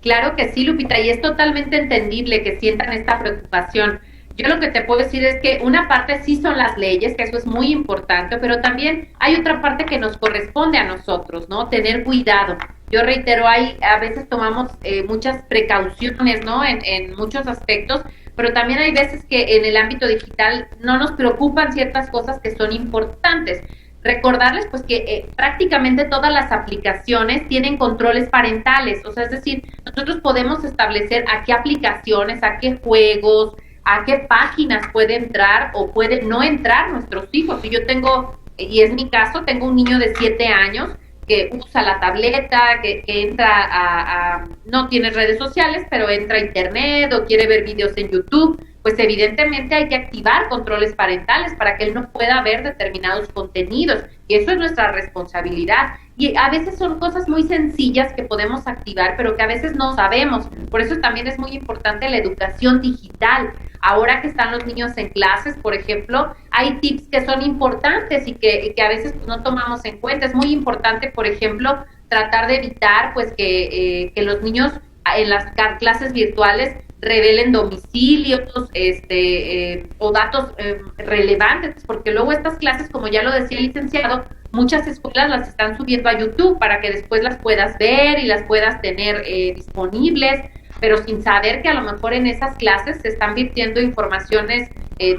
S3: Claro que sí, Lupita, y es totalmente entendible que sientan esta preocupación. Yo lo que te puedo decir es que una parte sí son las leyes, que eso es muy importante, pero también hay otra parte que nos corresponde a nosotros, ¿no? Tener cuidado. Yo reitero, a veces tomamos muchas precauciones, ¿no? En muchos aspectos, pero también hay veces que en el ámbito digital no nos preocupan ciertas cosas que son importantes. Recordarles pues que prácticamente todas las aplicaciones tienen controles parentales, o sea, es decir, nosotros podemos establecer a qué aplicaciones, a qué juegos, a qué páginas puede entrar o puede no entrar nuestros hijos. Si yo tengo, y es mi caso, tengo un niño de 7 años que usa la tableta, que entra no tiene redes sociales, pero entra a internet o quiere ver videos en YouTube, pues evidentemente hay que activar controles parentales para que él no pueda ver determinados contenidos, y eso es nuestra responsabilidad. Y a veces son cosas muy sencillas que podemos activar, pero que a veces no sabemos. Por eso también es muy importante la educación digital. Ahora que están los niños en clases, por ejemplo, hay tips que son importantes y que a veces pues, no tomamos en cuenta. Es muy importante, por ejemplo, tratar de evitar pues que los niños en las clases virtuales revelen domicilios o datos relevantes, porque luego estas clases, como ya lo decía el licenciado, muchas escuelas las están subiendo a YouTube para que después las puedas ver y las puedas tener disponibles, pero sin saber que a lo mejor en esas clases se están virtiendo informaciones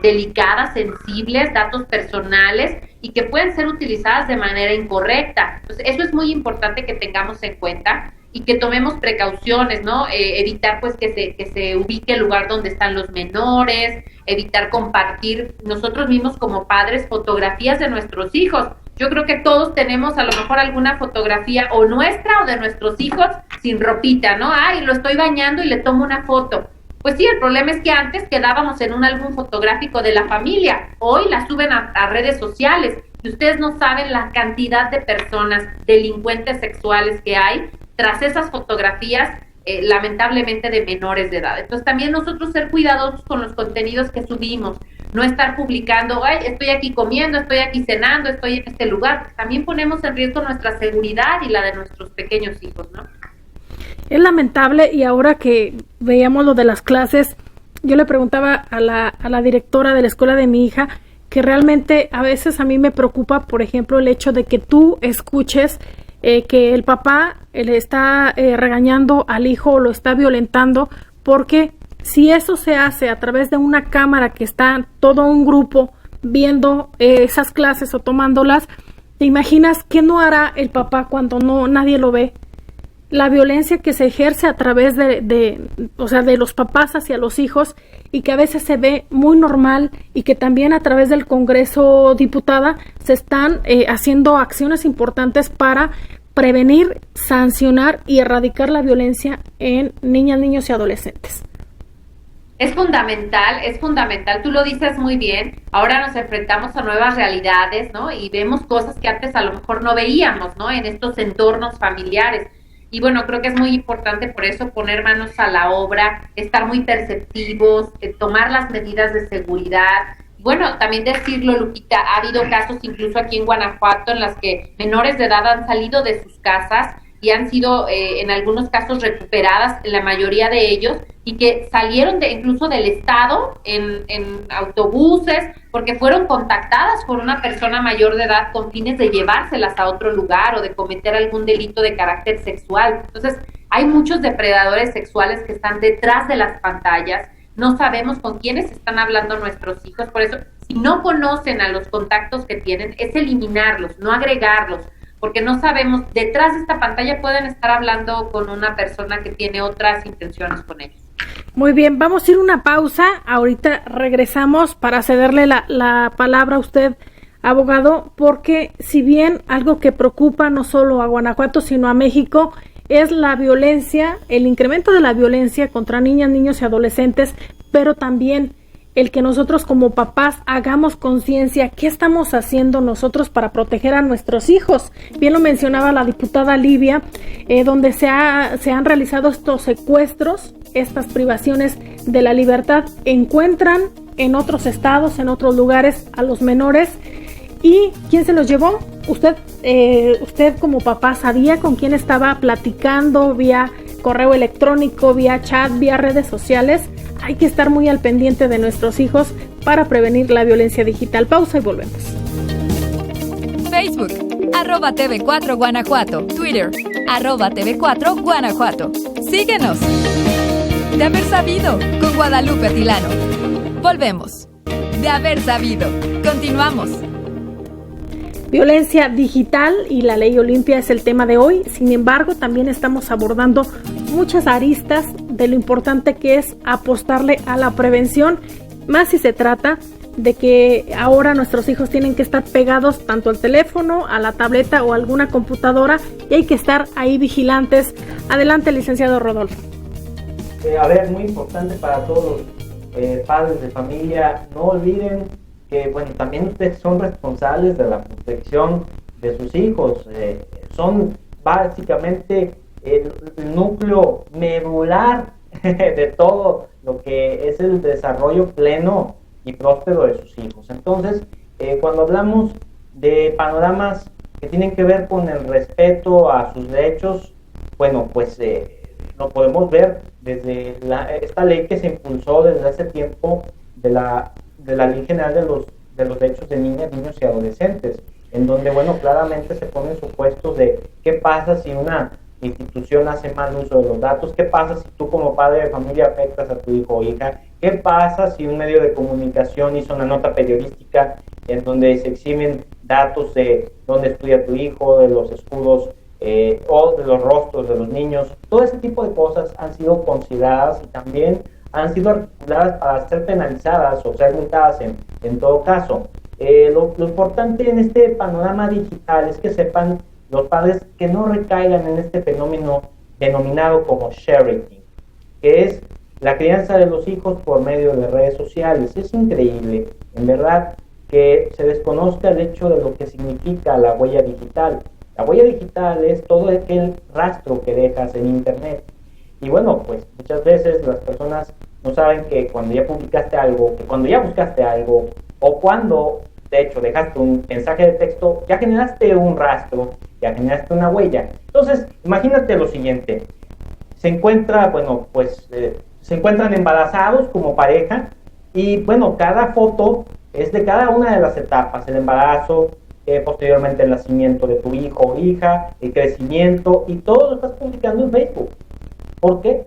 S3: delicadas, sensibles, datos personales y que pueden ser utilizadas de manera incorrecta. Entonces, eso es muy importante que tengamos en cuenta y que tomemos precauciones, ¿no? Evitar pues que se ubique el lugar donde están los menores, evitar compartir nosotros mismos como padres fotografías de nuestros hijos. Yo creo que todos tenemos a lo mejor alguna fotografía o nuestra o de nuestros hijos sin ropita, ¿no? Ay, lo estoy bañando y le tomo una foto. Pues sí, el problema es que antes quedábamos en un álbum fotográfico de la familia, hoy la suben a redes sociales y ustedes no saben la cantidad de personas, delincuentes sexuales que hay tras esas fotografías, lamentablemente de menores de edad. Entonces también nosotros ser cuidadosos con los contenidos que subimos, no estar publicando, ay, estoy aquí comiendo, estoy aquí cenando, estoy en este lugar. También ponemos en riesgo nuestra seguridad y la de nuestros pequeños hijos, ¿no?
S1: Es lamentable, y ahora que veíamos lo de las clases, yo le preguntaba a la directora de la escuela de mi hija que realmente a veces a mí me preocupa, por ejemplo, el hecho de que tú escuches que el papá le está regañando al hijo o lo está violentando, porque si eso se hace a través de una cámara que está todo un grupo viendo esas clases o tomándolas, ¿te imaginas qué no hará el papá cuando nadie lo ve? La violencia que se ejerce a través de los papás hacia los hijos y que a veces se ve muy normal y que también a través del Congreso, diputada, se están haciendo acciones importantes para prevenir, sancionar y erradicar la violencia en niñas, niños y adolescentes.
S3: Es fundamental, tú lo dices muy bien, ahora nos enfrentamos a nuevas realidades, ¿no? Y vemos cosas que antes a lo mejor no veíamos, ¿no? En estos entornos familiares. Y bueno, creo que es muy importante por eso poner manos a la obra, estar muy perceptivos, tomar las medidas de seguridad. Bueno, también decirlo, Lupita, ha habido casos incluso aquí en Guanajuato en las que menores de edad han salido de sus casas y han sido en algunos casos recuperadas, la mayoría de ellos, y que salieron incluso del estado en autobuses porque fueron contactadas por una persona mayor de edad con fines de llevárselas a otro lugar o de cometer algún delito de carácter sexual. Entonces, hay muchos depredadores sexuales que están detrás de las pantallas. No sabemos con quiénes están hablando nuestros hijos, por eso, si no conocen a los contactos que tienen, es eliminarlos, no agregarlos, porque no sabemos, detrás de esta pantalla pueden estar hablando con una persona que tiene otras intenciones con ellos.
S1: Muy bien, vamos a ir a una pausa, ahorita regresamos para cederle la palabra a usted, abogado, porque si bien algo que preocupa no solo a Guanajuato, sino a México, es la violencia, el incremento de la violencia contra niñas, niños y adolescentes, pero también el que nosotros como papás hagamos conciencia qué estamos haciendo nosotros para proteger a nuestros hijos. Bien lo mencionaba la diputada Livia, donde se han realizado estos secuestros, estas privaciones de la libertad, encuentran en otros estados, en otros lugares a los menores. ¿Y quién se los llevó? Usted como papá sabía con quién estaba platicando vía correo electrónico, vía chat, vía redes sociales. Hay que estar muy al pendiente de nuestros hijos para prevenir la violencia digital. Pausa y volvemos.
S2: Facebook, @TV4 Guanajuato. Twitter, @TV4 Guanajuato. Síguenos. De haber sabido, con Guadalupe Atilano. Volvemos. De haber sabido. Continuamos.
S1: Violencia digital y la ley Olimpia es el tema de hoy. Sin embargo, también estamos abordando muchas aristas de lo importante que es apostarle a la prevención, más si se trata de que ahora nuestros hijos tienen que estar pegados tanto al teléfono, a la tableta o a alguna computadora, y hay que estar ahí vigilantes. Adelante, licenciado Rodolfo.
S4: Muy importante para todos los padres de familia, no olviden que también ustedes son responsables de la protección de sus hijos, son básicamente el núcleo medular de todo lo que es el desarrollo pleno y próspero de sus hijos. Entonces, cuando hablamos de panoramas que tienen que ver con el respeto a sus derechos, bueno, pues lo podemos ver desde esta ley que se impulsó desde hace tiempo de la Ley General de los Derechos de Niñas, Niños y Adolescentes, en donde, bueno, claramente se ponen supuestos de qué pasa si una institución hace mal uso de los datos, qué pasa si tú como padre de familia afectas a tu hijo o hija, qué pasa si un medio de comunicación hizo una nota periodística en donde se exhiben datos de dónde estudia tu hijo, de los escudos o de los rostros de los niños. Todo ese tipo de cosas han sido consideradas y también han sido articuladas para ser penalizadas o ser multadas en todo caso. Lo importante en este panorama digital es que sepan los padres que no recaigan en este fenómeno denominado como sharing, que es la crianza de los hijos por medio de redes sociales. Es increíble, en verdad, que se desconozca el hecho de lo que significa la huella digital. La huella digital es todo aquel rastro que dejas en internet. Y bueno, pues muchas veces las personas no saben que cuando ya publicaste algo, que cuando ya buscaste algo, o cuando de hecho dejaste un mensaje de texto, ya generaste un rastro, ya generaste una huella. Entonces, imagínate lo siguiente: se encuentran embarazados como pareja, y bueno, cada foto es de cada una de las etapas: el embarazo, posteriormente el nacimiento de tu hijo o hija, el crecimiento, y todo lo estás publicando en Facebook. ¿Por qué?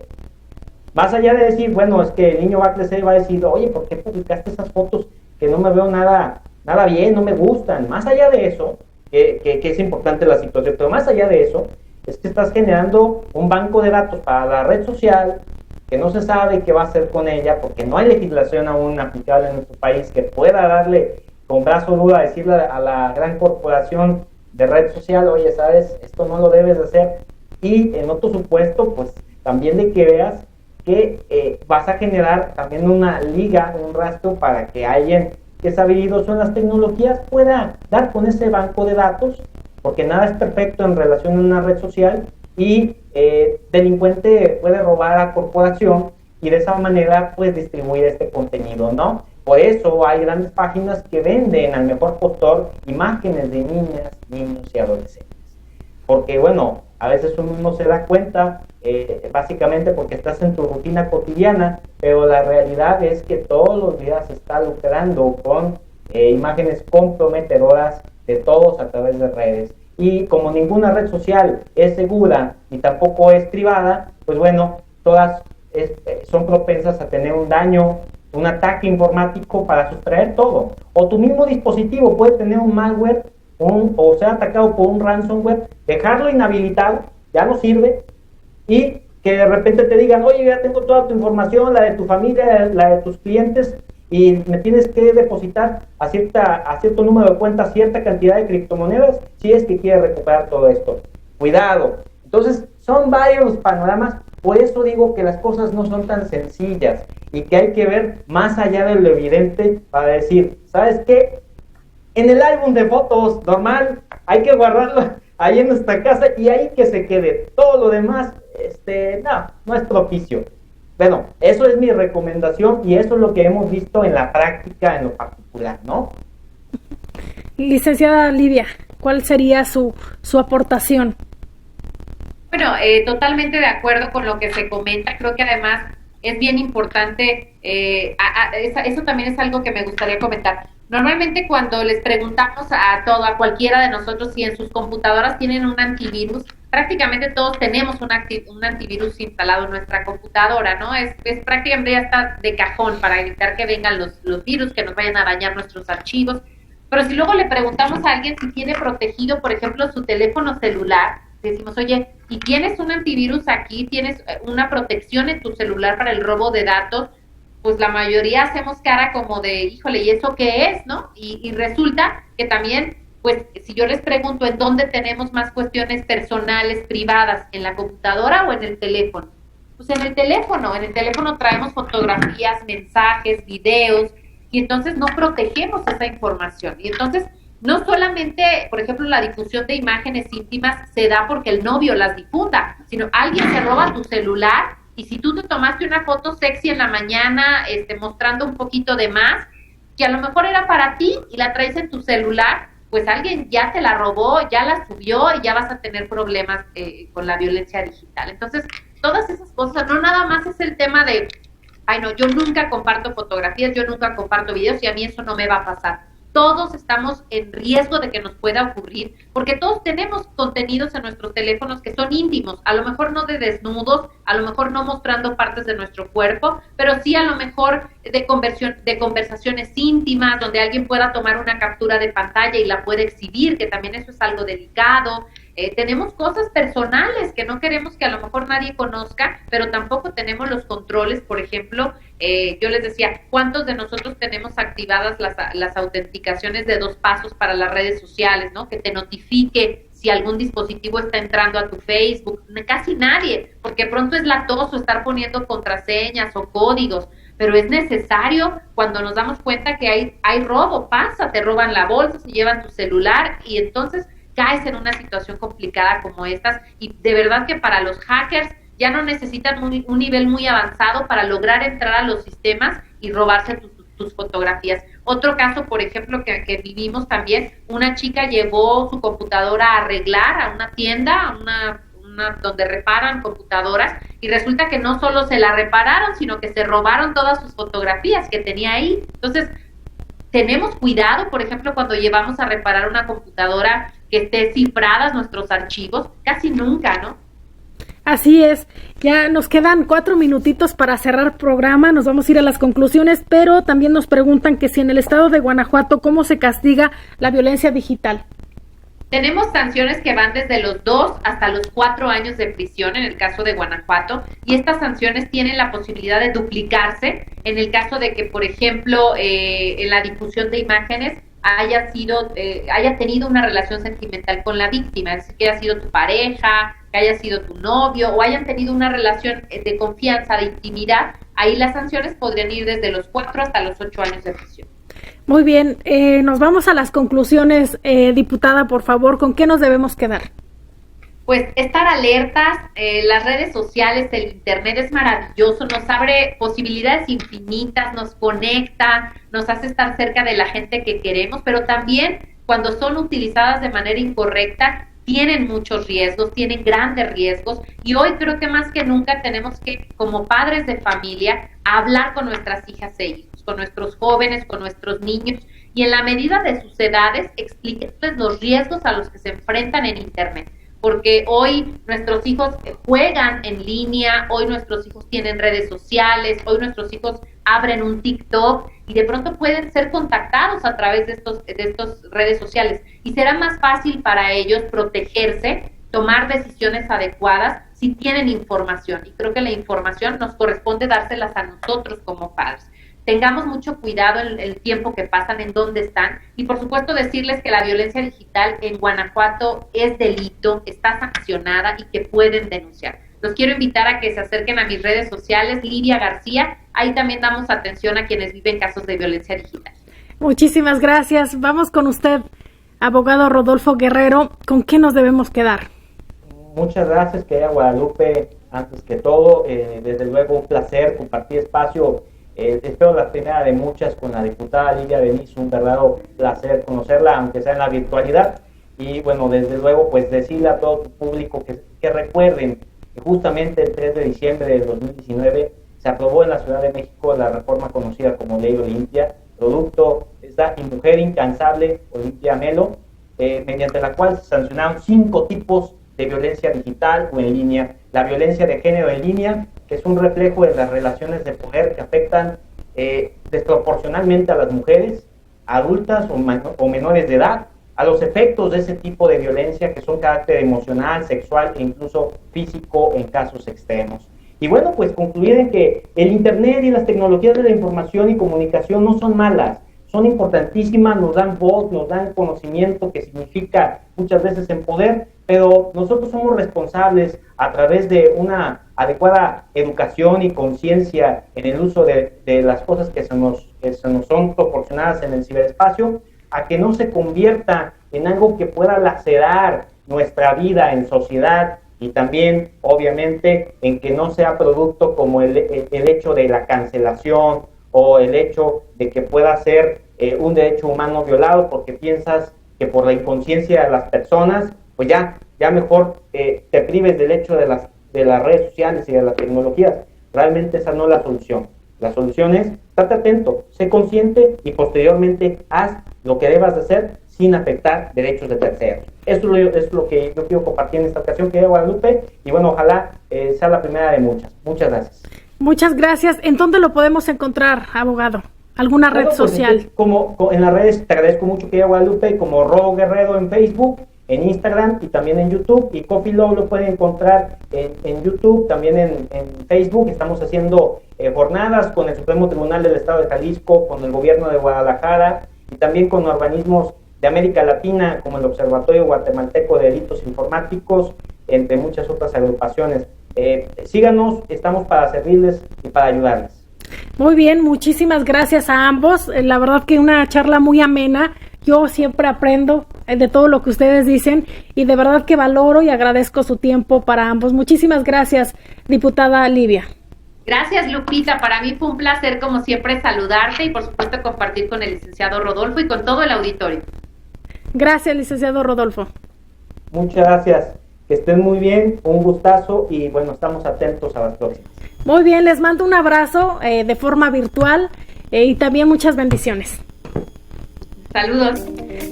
S4: Más allá de decir, bueno, es que el niño va a crecer y va a decir, oye, ¿por qué publicaste esas fotos que no me veo nada bien, no me gustan? Más allá de eso, que es importante la situación, pero más allá de eso, es que estás generando un banco de datos para la red social que no se sabe qué va a hacer con ella, porque no hay legislación aún aplicable en nuestro país que pueda darle con brazo duro a decirle a la gran corporación de red social, oye, ¿sabes? Esto no lo debes de hacer. Y en otro supuesto, pues también de que veas que vas a generar también una liga, un rastro para que alguien que es habilidoso en las tecnologías pueda dar con ese banco de datos, porque nada es perfecto en relación a una red social, y delincuente puede robar a corporación y de esa manera pues distribuir este contenido, ¿no? Por eso hay grandes páginas que venden al mejor postor imágenes de niñas, niños y adolescentes. Porque bueno, a veces uno no se da cuenta, básicamente porque estás en tu rutina cotidiana, pero la realidad es que todos los días se está lucrando con imágenes comprometedoras de todos a través de redes. Y como ninguna red social es segura y tampoco es privada, pues bueno, todas son propensas a tener un daño, un ataque informático para sustraer todo. O tu mismo dispositivo puede tener un malware o ser atacado por un ransomware, dejarlo inhabilitado, ya no sirve, y que de repente te digan, oye, ya tengo toda tu información, la de tu familia, la de tus clientes, y me tienes que depositar a cierto número de cuentas cierta cantidad de criptomonedas si es que quieres recuperar todo esto. Cuidado. Entonces, son varios los panoramas. Por eso digo que las cosas no son tan sencillas y que hay que ver más allá de lo evidente para decir, ¿sabes qué? En el álbum de fotos normal hay que guardarlo ahí en nuestra casa y ahí que se quede. Todo lo demás, no es propicio. Bueno, eso es mi recomendación y eso es lo que hemos visto en la práctica en lo particular, ¿no?
S1: Licenciada Lidia, ¿cuál sería su aportación?
S3: Bueno, totalmente de acuerdo con lo que se comenta. Creo que además es bien importante, eso también es algo que me gustaría comentar. Normalmente cuando les preguntamos a cualquiera de nosotros si en sus computadoras tienen un antivirus, prácticamente todos tenemos un antivirus instalado en nuestra computadora, ¿no? Es prácticamente ya está de cajón para evitar que vengan los virus, que nos vayan a dañar nuestros archivos. Pero si luego le preguntamos a alguien si tiene protegido, por ejemplo, su teléfono celular, decimos, oye, ¿y tienes un antivirus aquí? ¿Tienes una protección en tu celular para el robo de datos? Pues la mayoría hacemos cara como de, híjole, ¿y eso qué es, no? Y resulta que también, pues, si yo les pregunto en dónde tenemos más cuestiones personales, privadas, ¿en la computadora o en el teléfono? Pues en el teléfono traemos fotografías, mensajes, videos, y entonces no protegemos esa información. Y entonces, no solamente, por ejemplo, la difusión de imágenes íntimas se da porque el novio las difunda, sino alguien se roba tu celular Y si tú te tomaste una foto sexy en la mañana, mostrando un poquito de más, que a lo mejor era para ti y la traes en tu celular, pues alguien ya te la robó, ya la subió y ya vas a tener problemas con la violencia digital. Entonces, todas esas cosas, no nada más es el tema de, ay no, yo nunca comparto fotografías, yo nunca comparto videos y a mí eso no me va a pasar. Todos estamos en riesgo de que nos pueda ocurrir, porque todos tenemos contenidos en nuestros teléfonos que son íntimos, a lo mejor no de desnudos, a lo mejor no mostrando partes de nuestro cuerpo, pero sí a lo mejor de conversaciones íntimas, donde alguien pueda tomar una captura de pantalla y la puede exhibir, que también eso es algo delicado. Tenemos cosas personales que no queremos que a lo mejor nadie conozca, pero tampoco tenemos los controles. Por ejemplo, yo les decía, ¿cuántos de nosotros tenemos activadas las autenticaciones de 2 pasos para las redes sociales, ¿no? Que te notifique si algún dispositivo está entrando a tu Facebook. Casi nadie, porque pronto es latoso estar poniendo contraseñas o códigos, pero es necesario cuando nos damos cuenta que hay robo, te roban la bolsa, se llevan tu celular y entonces caes en una situación complicada como estas, y de verdad que para los hackers ya no necesitan un nivel muy avanzado para lograr entrar a los sistemas y robarse tus fotografías. Otro caso, por ejemplo, que vivimos también, una chica llevó su computadora a arreglar a una tienda, donde reparan computadoras, y resulta que no solo se la repararon, sino que se robaron todas sus fotografías que tenía ahí. Entonces, tenemos cuidado, por ejemplo, cuando llevamos a reparar una computadora que esté cifradas nuestros archivos, casi nunca, ¿no?
S1: Así es, ya nos quedan 4 minutitos para cerrar programa, nos vamos a ir a las conclusiones, pero también nos preguntan que si en el estado de Guanajuato, ¿cómo se castiga la violencia digital?
S3: Tenemos sanciones que van desde los 2 hasta los 4 años de prisión en el caso de Guanajuato, y estas sanciones tienen la posibilidad de duplicarse en el caso de que, por ejemplo, en la difusión de imágenes haya tenido una relación sentimental con la víctima, es decir, que haya sido tu pareja, que haya sido tu novio, o hayan tenido una relación de confianza, de intimidad. Ahí las sanciones podrían ir desde los 4 hasta los 8 años de prisión.
S1: Muy bien, nos vamos a las conclusiones, diputada, por favor, ¿con qué nos debemos quedar?
S3: Pues estar alertas, las redes sociales, el internet es maravilloso, nos abre posibilidades infinitas, nos conecta, nos hace estar cerca de la gente que queremos, pero también cuando son utilizadas de manera incorrecta, tienen muchos riesgos, tienen grandes riesgos, y hoy creo que más que nunca tenemos que, como padres de familia, hablar con nuestras hijas e hijos, con nuestros jóvenes, con nuestros niños, y en la medida de sus edades, explicarles los riesgos a los que se enfrentan en internet. Porque hoy nuestros hijos juegan en línea, hoy nuestros hijos tienen redes sociales, hoy nuestros hijos abren un TikTok y de pronto pueden ser contactados a través de estos redes sociales. Y será más fácil para ellos protegerse, tomar decisiones adecuadas si tienen información. Y creo que la información nos corresponde dárselas a nosotros como padres. Tengamos mucho cuidado en el tiempo que pasan, en dónde están, y por supuesto decirles que la violencia digital en Guanajuato es delito, está sancionada y que pueden denunciar. Los quiero invitar a que se acerquen a mis redes sociales, Lidia García, ahí también damos atención a quienes viven casos de violencia digital.
S1: Muchísimas gracias, vamos con usted, abogado Rodolfo Guerrero, ¿con qué nos debemos quedar?
S4: Muchas gracias, querida Guadalupe, antes que todo, desde luego un placer compartir espacio. Espero la primera de muchas con la diputada Lidia Beniz, un verdadero placer conocerla, aunque sea en la virtualidad. Y bueno, desde luego, pues decirle a todo tu público que recuerden que justamente el 3 de diciembre de 2019 se aprobó en la Ciudad de México la reforma conocida como Ley Olimpia, producto de esta mujer incansable, Olimpia Melo, mediante la cual se sancionaron 5 tipos de violencia digital o en línea. La violencia de género en línea, que es un reflejo de las relaciones de poder que afectan desproporcionalmente a las mujeres, adultas o menores de edad, a los efectos de ese tipo de violencia que son carácter emocional, sexual e incluso físico en casos extremos. Y bueno, pues concluir en que el Internet y las tecnologías de la información y comunicación no son malas, son importantísimas, nos dan voz, nos dan conocimiento, que significa muchas veces en poder, pero nosotros somos responsables a través de una adecuada educación y conciencia en el uso de las cosas que se nos son proporcionadas en el ciberespacio, a que no se convierta en algo que pueda lacerar nuestra vida en sociedad y también, obviamente, en que no sea producto como el hecho de la cancelación o el hecho de que pueda ser un derecho humano violado porque piensas que por la inconsciencia de las personas, pues ya mejor te prives del hecho de las redes sociales y de las tecnologías. Realmente esa no es la solución. La solución es, estate atento, sé consciente y posteriormente haz lo que debas de hacer sin afectar derechos de terceros. Eso es lo que yo quiero compartir en esta ocasión, querida Guadalupe, y bueno, ojalá sea la primera de muchas. Muchas gracias.
S1: Muchas gracias. ¿En dónde lo podemos encontrar, abogado? ¿Alguna red social?
S4: Como en las redes, te agradezco mucho, querida Guadalupe, como Rodo Guerrero en Facebook, en Instagram y también en YouTube, y Coffee Law lo pueden encontrar en YouTube, también en Facebook. Estamos haciendo jornadas con el Supremo Tribunal del Estado de Jalisco, con el gobierno de Guadalajara y también con organismos de América Latina como el Observatorio Guatemalteco de Delitos Informáticos, entre muchas otras agrupaciones. Síganos, estamos para servirles y para ayudarles.
S1: Muy bien, muchísimas gracias a ambos. La verdad que una charla muy amena. Yo siempre aprendo de todo lo que ustedes dicen y de verdad que valoro y agradezco su tiempo para ambos. Muchísimas gracias, diputada Livia.
S3: Gracias, Lupita. Para mí fue un placer, como siempre, saludarte y, por supuesto, compartir con el licenciado Rodolfo y con todo el auditorio.
S1: Gracias, licenciado Rodolfo.
S4: Muchas gracias. Que estén muy bien, un gustazo y, bueno, estamos atentos a las próximas.
S1: Muy bien, les mando un abrazo de forma virtual y también muchas bendiciones.
S3: Saludos.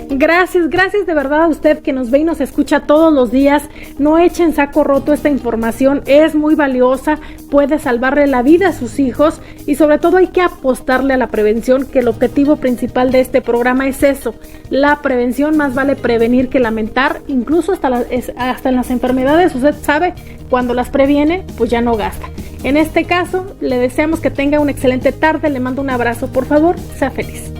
S1: Gracias de verdad a usted que nos ve y nos escucha todos los días. No echen saco roto esta información, es muy valiosa, puede salvarle la vida a sus hijos y sobre todo hay que apostarle a la prevención, que el objetivo principal de este programa es eso, la prevención. Más vale prevenir que lamentar, incluso hasta en las enfermedades, usted sabe, cuando las previene, pues ya no gasta. En este caso, le deseamos que tenga una excelente tarde, le mando un abrazo, por favor, sea feliz.